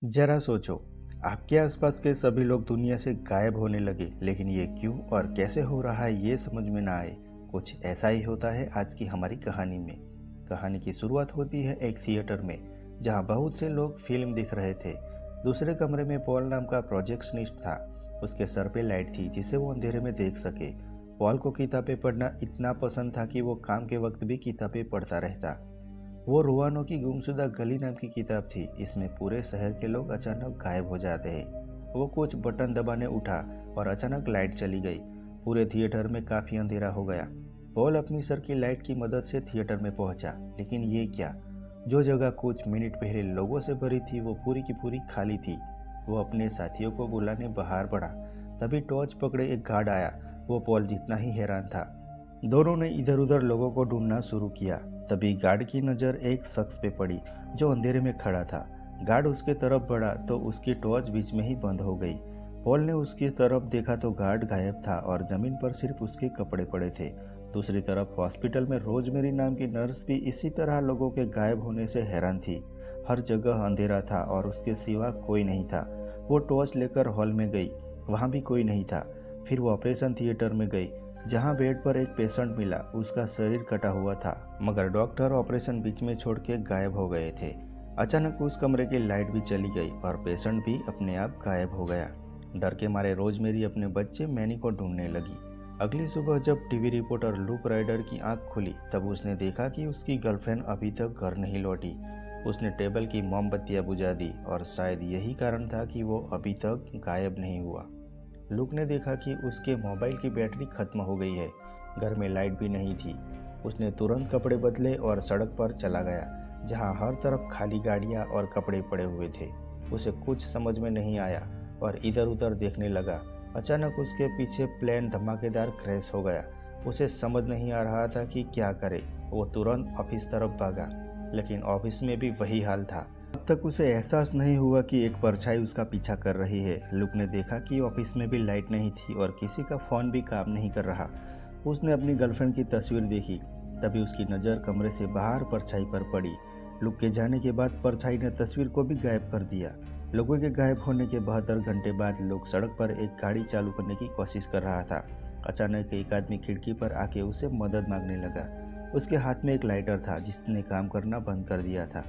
जरा सोचो, आपके आसपास के सभी लोग दुनिया से गायब होने लगे, लेकिन ये क्यों और कैसे हो रहा है ये समझ में ना आए। कुछ ऐसा ही होता है आज की हमारी कहानी में। कहानी की शुरुआत होती है एक थिएटर में, जहाँ बहुत से लोग फिल्म देख रहे थे। दूसरे कमरे में पॉल नाम का प्रोजेक्शनिस्ट था। उसके सर पे लाइट थी जिससे वो अंधेरे में देख सके। पॉल को किताबें पढ़ना इतना पसंद था कि वो काम के वक्त भी किताबें पढ़ता रहता। वो रुआनो की गुमशुदा गली नाम की किताब थी। इसमें पूरे शहर के लोग अचानक गायब हो जाते हैं। वो कुछ बटन दबाने उठा और अचानक लाइट चली गई। पूरे थिएटर में काफी अंधेरा हो गया। पॉल अपनी सर की लाइट की मदद से थिएटर में पहुंचा, लेकिन ये क्या, जो जगह कुछ मिनट पहले लोगों से भरी थी वो पूरी की पूरी खाली थी। वो अपने साथियों को बुलाने बाहर बढ़ा। तभी टॉर्च पकड़े एक गार्ड आया। वो पॉल जितना ही हैरान था। दोनों ने इधर उधर लोगों को ढूंढना शुरू किया। तभी गार्ड की नज़र एक शख्स पे पड़ी जो अंधेरे में खड़ा था। गार्ड उसके तरफ बढ़ा तो उसकी टॉर्च बीच में ही बंद हो गई। पॉल ने उसकी तरफ देखा तो गार्ड गायब था और जमीन पर सिर्फ उसके कपड़े पड़े थे। दूसरी तरफ हॉस्पिटल में रोजमेरी नाम की नर्स भी इसी तरह लोगों के गायब होने से हैरान थी। हर जगह अंधेरा था और उसके सिवा कोई नहीं था। वो टॉर्च लेकर हॉल में गई, वहाँ भी कोई नहीं था। फिर वो ऑपरेशन थिएटर में गई, जहां बेड पर एक पेशेंट मिला। उसका शरीर कटा हुआ था, मगर डॉक्टर ऑपरेशन बीच में छोड़ के गायब हो गए थे। अचानक उस कमरे की लाइट भी चली गई और पेशेंट भी अपने आप गायब हो गया। डर के मारे रोजमेरी अपने बच्चे मैनी को ढूंढने लगी। अगली सुबह जब टीवी रिपोर्टर लुक राइडर की आंख खुली, तब उसने देखा कि उसकी गर्लफ्रेंड अभी तक घर नहीं लौटी। उसने टेबल की मोमबत्तियां बुझा दी और शायद यही कारण था कि वो अभी तक गायब नहीं हुआ। लुक ने देखा कि उसके मोबाइल की बैटरी खत्म हो गई है। घर में लाइट भी नहीं थी। उसने तुरंत कपड़े बदले और सड़क पर चला गया, जहां हर तरफ खाली गाड़ियां और कपड़े पड़े हुए थे। उसे कुछ समझ में नहीं आया और इधर उधर देखने लगा। अचानक उसके पीछे प्लेन धमाकेदार क्रैश हो गया। उसे समझ नहीं आ रहा था कि क्या करे। वो तुरंत ऑफिस तरफ भागा, लेकिन ऑफिस में भी वही हाल था। अब तक उसे एहसास नहीं हुआ कि एक परछाई उसका पीछा कर रही है। लुक ने देखा कि ऑफिस में भी लाइट नहीं थी और किसी का फोन भी काम नहीं कर रहा। उसने अपनी गर्लफ्रेंड की तस्वीर देखी। तभी उसकी नज़र कमरे से बाहर परछाई पर पड़ी। लुक के जाने के बाद परछाई ने तस्वीर को भी गायब कर दिया। लोगों के गायब होने के 72 घंटे बाद लोग सड़क पर एक गाड़ी चालू करने की कोशिश कर रहा था। अचानक एक आदमी खिड़की पर आके उसे मदद मांगने लगा। उसके हाथ में एक लाइटर था जिसने काम करना बंद कर दिया था,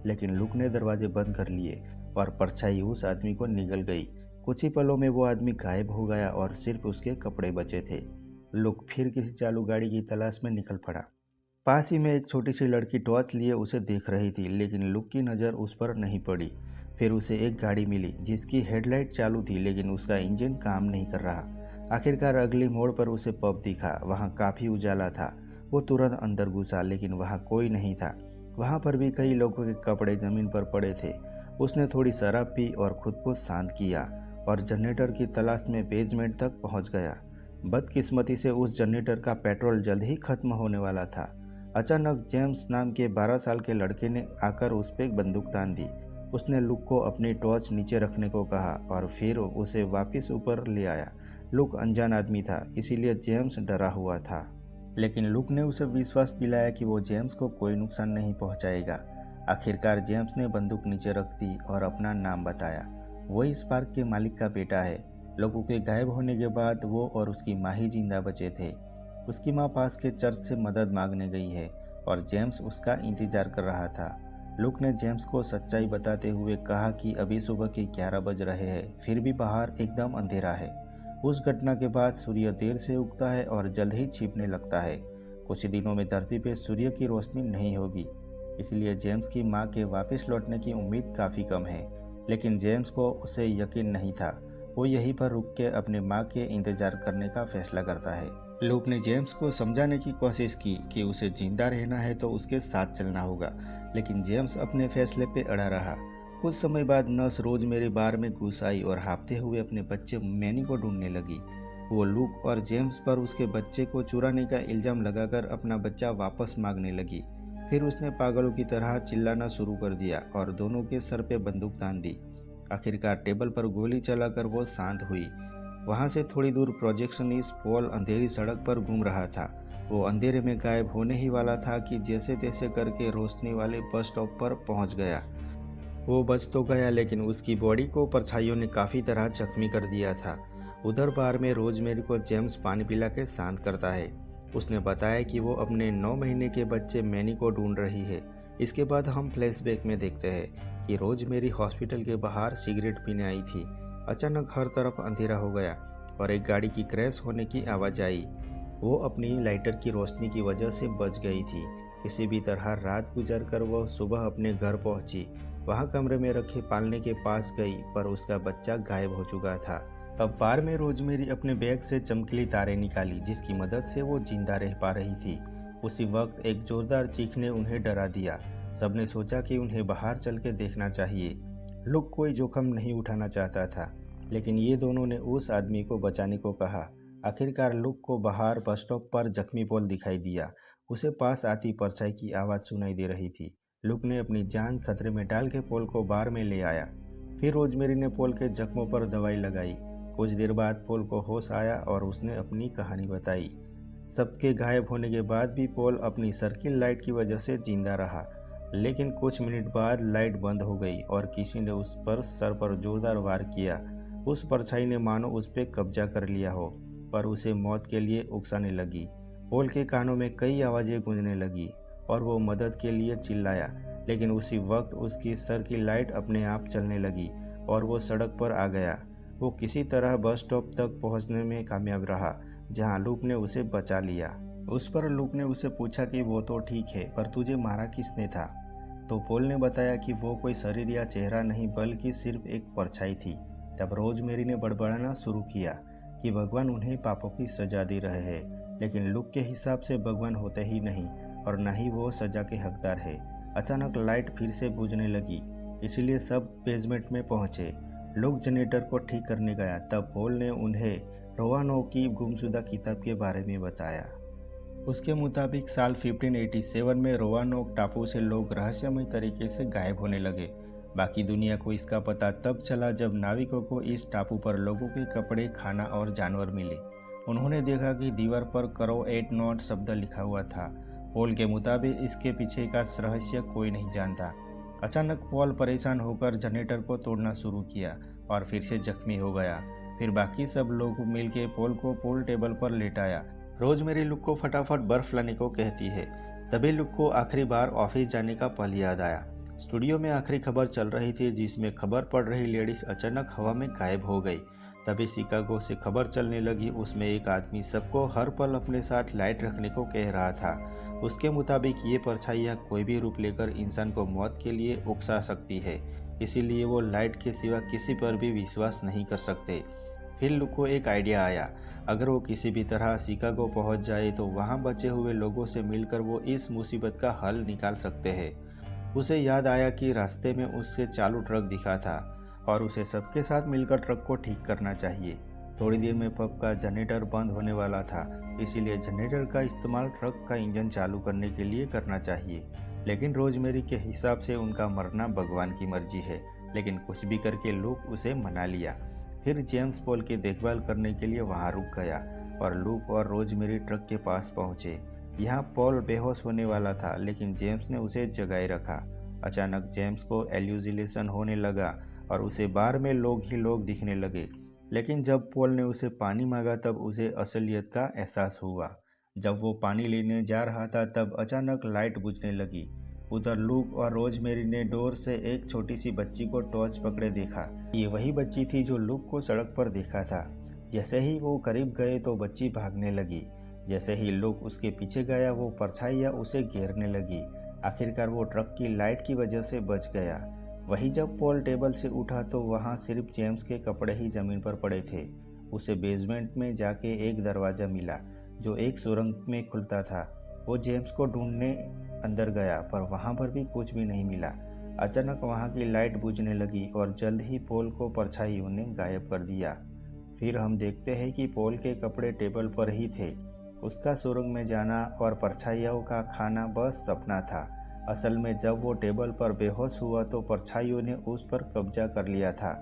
लेकिन लुक ने दरवाजे बंद कर लिए और परछाई उस आदमी को निगल गई। कुछ ही पलों में वो आदमी गायब हो गया और सिर्फ उसके कपड़े बचे थे। लुक फिर किसी चालू गाड़ी की तलाश में निकल पड़ा। पास ही में एक छोटी सी लड़की टॉर्च लिए उसे देख रही थी, लेकिन लुक की नज़र उस पर नहीं पड़ी। फिर उसे एक गाड़ी मिली जिसकी हेडलाइट चालू थी, लेकिन उसका इंजन काम नहीं कर रहा। आखिरकार अगली मोड़ पर उसे पब दिखा। वहाँ काफ़ी उजाला था। वो तुरंत अंदर घुसा, लेकिन वहाँ कोई नहीं था। वहाँ पर भी कई लोगों के कपड़े जमीन पर पड़े थे। उसने थोड़ी शराब पी और खुद को शांत किया और जनरेटर की तलाश में बेसमेंट तक पहुँच गया। बदकिस्मती से उस जनरेटर का पेट्रोल जल्द ही खत्म होने वाला था। अचानक जेम्स नाम के 12 साल के लड़के ने आकर उस पर बंदूक तान दी। उसने लुक को अपनी टॉर्च नीचे रखने को कहा और फिर उसे वापस ऊपर ले आया। लुक अनजान आदमी था, इसीलिए जेम्स डरा हुआ था, लेकिन लुक ने उसे विश्वास दिलाया कि वो जेम्स को कोई नुकसान नहीं पहुंचाएगा। आखिरकार जेम्स ने बंदूक नीचे रख दी और अपना नाम बताया। वो इस पार्क के मालिक का बेटा है। लोगों के गायब होने के बाद वो और उसकी माँ ही जिंदा बचे थे। उसकी माँ पास के चर्च से मदद मांगने गई है और जेम्स उसका इंतजार कर रहा था। लुक ने जेम्स को सच्चाई बताते हुए कहा कि अभी सुबह के 11 बज रहे हैं, फिर भी बाहर एकदम अंधेरा है। उस घटना के बाद सूर्य देर से उगता है और जल्द ही छिपने लगता है। कुछ दिनों में धरती पे सूर्य की रोशनी नहीं होगी, इसलिए जेम्स की माँ के वापस लौटने की उम्मीद काफ़ी कम है। लेकिन जेम्स को उसे यकीन नहीं था। वो यहीं पर रुक के अपनी माँ के इंतजार करने का फैसला करता है। लूक ने जेम्स को समझाने की कोशिश की कि उसे जिंदा रहना है तो उसके साथ चलना होगा, लेकिन जेम्स अपने फैसले पे अड़ा रहा। कुछ समय बाद नर्स रोज मेरे बार में घुस आई और हाँफते हुए अपने बच्चे मैनी को ढूंढने लगी। वो लूक और जेम्स पर उसके बच्चे को चुराने का इल्जाम लगाकर अपना बच्चा वापस मांगने लगी। फिर उसने पागलों की तरह चिल्लाना शुरू कर दिया और दोनों के सर पे बंदूक तान दी। आखिरकार टेबल पर गोली चलाकर वो शांत हुई। वहाँ से थोड़ी दूर प्रोजेक्शनिस्ट पॉल अंधेरी सड़क पर घूम रहा था। वो अंधेरे में गायब होने ही वाला था कि जैसे तैसे करके रोशनी वाले बस स्टॉप पर पहुँच गया। वो बच तो गया लेकिन उसकी बॉडी को परछाइयों ने काफ़ी तरह जख्मी कर दिया था। उधर बार में रोजमेरी को जेम्स पानी पिला के शांत करता है। उसने बताया कि वो अपने 9 महीने के बच्चे मैनी को ढूंढ रही है। इसके बाद हम फ्लैशबैक में देखते हैं कि रोजमेरी हॉस्पिटल के बाहर सिगरेट पीने आई थी। अचानक हर तरफ अंधेरा हो गया और एक गाड़ी की क्रैश होने की आवाज़ आई। वो अपनी लाइटर की रोशनी की वजह से बच गई थी। किसी भी तरह रात गुजर कर वह सुबह अपने घर पहुंची। वहां कमरे में रखे पालने के पास गई पर उसका बच्चा गायब हो चुका था। अब बार में रोजमेरी अपने बैग से चमकीली तारें निकाली जिसकी मदद से वो जिंदा रह पा रही थी। उसी वक्त एक जोरदार चीख ने उन्हें डरा दिया। सबने सोचा कि उन्हें बाहर चल के देखना चाहिए। लुक कोई जोखिम नहीं उठाना चाहता था, लेकिन ये दोनों ने उस आदमी को बचाने को कहा। आखिरकार लुक को बाहर बस स्टॉप पर जख्मी पॉल दिखाई दिया। उसे पास आती परछाई की आवाज़ सुनाई दे रही थी। लुक ने अपनी जान खतरे में डाल के पॉल को बार में ले आया। फिर रोजमेरी ने पॉल के जख्मों पर दवाई लगाई। कुछ देर बाद पॉल को होश आया और उसने अपनी कहानी बताई। सबके गायब होने के बाद भी पॉल अपनी सर्किल लाइट की वजह से जिंदा रहा, लेकिन कुछ मिनट बाद लाइट बंद हो गई और किसी ने उस पर सर पर जोरदार वार किया। उस परछाई ने मानो उस पर कब्जा कर लिया हो, पर उसे मौत के लिए उकसाने लगी। पॉल के कानों में कई आवाज़ें गूंजने लगी और वो मदद के लिए चिल्लाया, लेकिन उसी वक्त उसकी सर की लाइट अपने आप चलने लगी और वो सड़क पर आ गया। वो किसी तरह बस स्टॉप तक पहुंचने में कामयाब रहा, जहां लुक ने उसे बचा लिया। उस पर लुक ने उसे पूछा कि वो तो ठीक है, पर तुझे मारा किसने था? तो पॉल ने बताया कि वो कोई शरीर या चेहरा नहीं बल्कि सिर्फ एक परछाई थी। तब रोजमेरी ने बड़बड़ाना शुरू किया कि भगवान उन्हें पापों की सजा दे रहे हैं, लेकिन लुक के हिसाब से भगवान होते ही नहीं और न ही वो सजा के हकदार है। अचानक लाइट फिर से बुझने लगी, इसीलिए सब बेसमेंट में पहुंचे। लोग जनरेटर को ठीक करने गया। तब पॉल ने उन्हें रोवानोव की गुमशुदा किताब के बारे में बताया। उसके मुताबिक साल 1587 में रोवानोव टापू से लोग रहस्यमय तरीके से गायब होने लगे। बाकी दुनिया को इसका पता तब चला जब नाविकों को इस टापू पर लोगों के कपड़े, खाना और जानवर मिले। उन्होंने देखा कि दीवार पर करो एट नॉट शब्द लिखा हुआ था। पॉल के मुताबिक इसके पीछे का रहस्य कोई नहीं जानता। अचानक पॉल परेशान होकर जनरेटर को तोड़ना शुरू किया और फिर से जख्मी हो गया। फिर बाकी सब लोग मिलकर पॉल को पूल टेबल पर लेटाया। रोजमेरी लुक को फटाफट बर्फ लाने को कहती है। तभी लुक को आखिरी बार ऑफिस जाने का पल याद आया। स्टूडियो में आखिरी खबर चल रही थी जिसमें खबर पढ़ रही लेडीज अचानक हवा में गायब हो गई। तभी शिकागो से खबर चलने लगी। उसमें एक आदमी सबको हर पल अपने साथ लाइट रखने को कह रहा था। उसके मुताबिक ये परछाइयाँ कोई भी रूप लेकर इंसान को मौत के लिए उकसा सकती है, इसीलिए वो लाइट के सिवा किसी पर भी विश्वास नहीं कर सकते। फिर लुक को एक आइडिया आया, अगर वो किसी भी तरह शिकागो पहुंच जाए तो वहां बचे हुए लोगों से मिलकर वो इस मुसीबत का हल निकाल सकते हैं। उसे याद आया कि रास्ते में उससे चालू ट्रक दिखा था और उसे सबके साथ मिलकर ट्रक को ठीक करना चाहिए। थोड़ी देर में पब का जनरेटर बंद होने वाला था, इसीलिए जनरेटर का इस्तेमाल ट्रक का इंजन चालू करने के लिए करना चाहिए। लेकिन रोजमेरी के हिसाब से उनका मरना भगवान की मर्जी है, लेकिन कुछ भी करके लुक उसे मना लिया। फिर जेम्स पॉल की देखभाल करने के लिए वहां रुक गया और लुक और रोजमेरी ट्रक के पास पहुंचे। यहाँ पॉल बेहोश होने वाला था, लेकिन जेम्स ने उसे जगाए रखा। अचानक जेम्स को एल्यूसिनेशन होने लगा और उसे बार में लोग ही लोग दिखने लगे। लेकिन जब पॉल ने उसे पानी मांगा तब उसे असलियत का एहसास हुआ। जब वो पानी लेने जा रहा था तब अचानक लाइट बुझने लगी। उधर लुक और रोजमेरी ने डोर से एक छोटी सी बच्ची को टॉर्च पकड़े देखा। ये वही बच्ची थी जो लुक को सड़क पर देखा था। जैसे ही वो करीब गए तो बच्ची भागने लगी। जैसे ही लुक उसके पीछे गया वो परछाइयाँ उसे घेरने लगी। आखिरकार वो ट्रक की लाइट की वजह से बच गया। वही जब पॉल टेबल से उठा तो वहाँ सिर्फ जेम्स के कपड़े ही जमीन पर पड़े थे। उसे बेसमेंट में जाके एक दरवाज़ा मिला जो एक सुरंग में खुलता था। वो जेम्स को ढूंढने अंदर गया पर वहाँ पर भी कुछ भी नहीं मिला। अचानक वहाँ की लाइट बुझने लगी और जल्द ही पॉल को परछाइयों ने गायब कर दिया। फिर हम देखते हैं कि पॉल के कपड़े टेबल पर ही थे। उसका सुरंग में जाना और परछाइयों का खाना बस सपना था। असल में जब वो टेबल पर बेहोश हुआ तो परछाइयों ने उस पर कब्जा कर लिया था।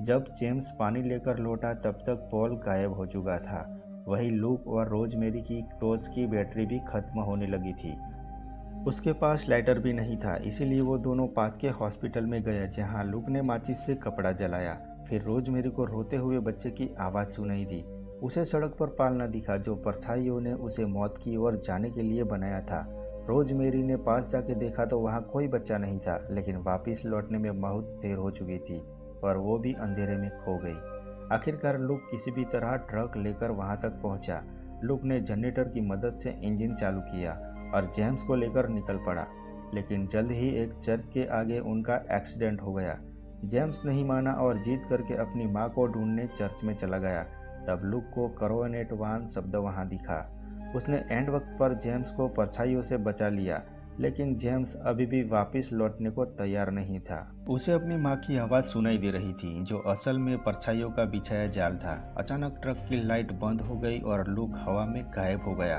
जब जेम्स पानी लेकर लौटा तब तक पॉल गायब हो चुका था। वही लुक और रोजमेरी की टॉर्च की बैटरी भी खत्म होने लगी थी। उसके पास लाइटर भी नहीं था, इसीलिए वो दोनों पास के हॉस्पिटल में गए जहाँ लुक ने माचिस से कपड़ा जलाया। फिर रोजमेरी को रोते हुए बच्चे की आवाज़ सुनाई दी। उसे सड़क पर पालना दिखा जो परछाइयों ने उसे मौत की ओर जाने के लिए बनाया था। रोजमेरी ने पास जाके देखा तो वहाँ कोई बच्चा नहीं था, लेकिन वापस लौटने में बहुत देर हो चुकी थी और वो भी अंधेरे में खो गई। आखिरकार लुक किसी भी तरह ट्रक लेकर वहाँ तक पहुँचा। लुक ने जनरेटर की मदद से इंजन चालू किया और जेम्स को लेकर निकल पड़ा, लेकिन जल्द ही एक चर्च के आगे उनका एक्सीडेंट हो गया। जेम्स नहीं माना और जीत करके अपनी माँ को ढूंढने चर्च में चला गया। तब लुक को करोनेट वान शब्द वहाँ दिखा। उसने एंड वक्त पर जेम्स को परछाइयों से बचा लिया, लेकिन जेम्स अभी भी वापस लौटने को तैयार नहीं था। उसे अपनी माँ की आवाज़ सुनाई दे रही थी, जो असल में परछाइयों का बिछाया जाल था। अचानक ट्रक की लाइट बंद हो गई और लुक हवा में गायब हो गया।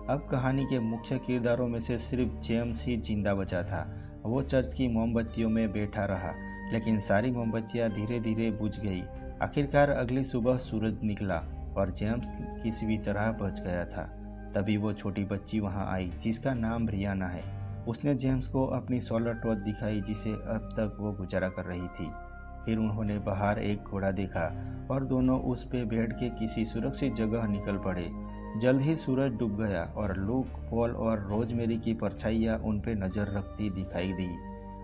अब कहानी के मुख्य किरदारों में से सिर्फ जेम्स ही जिंदा बचा था। वो चर्च की मोमबत्तियों में बैठा रहा, लेकिन सारी मोमबत्तियां धीरे धीरे बुझ गई। आखिरकार अगली सुबह सूरज निकला और जेम्स किसी भी तरह बच गया था। तभी वो छोटी बच्ची वहां आई जिसका नाम ब्रियाना है। उसने जेम्स को अपनी सोलर टॉर्च दिखाई जिसे अब तक वो गुजारा कर रही थी। फिर उन्होंने बाहर एक घोड़ा देखा और दोनों उस पे बैठ के किसी सुरक्षित जगह निकल पड़े। जल्द ही सूरज डूब गया और लूक, पॉल और रोजमेरी की परछाइयाँ उन पे नज़र रखती दिखाई दी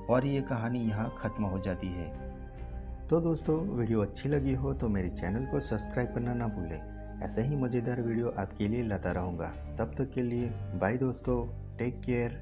और ये कहानी यहाँ ख़त्म हो जाती है। तो दोस्तों, वीडियो अच्छी लगी हो तो मेरे चैनल को सब्सक्राइब करना ना भूलें। ऐसे ही मज़ेदार वीडियो आपके लिए लाता रहूँगा। तब तक के लिए बाय दोस्तों, टेक केयर।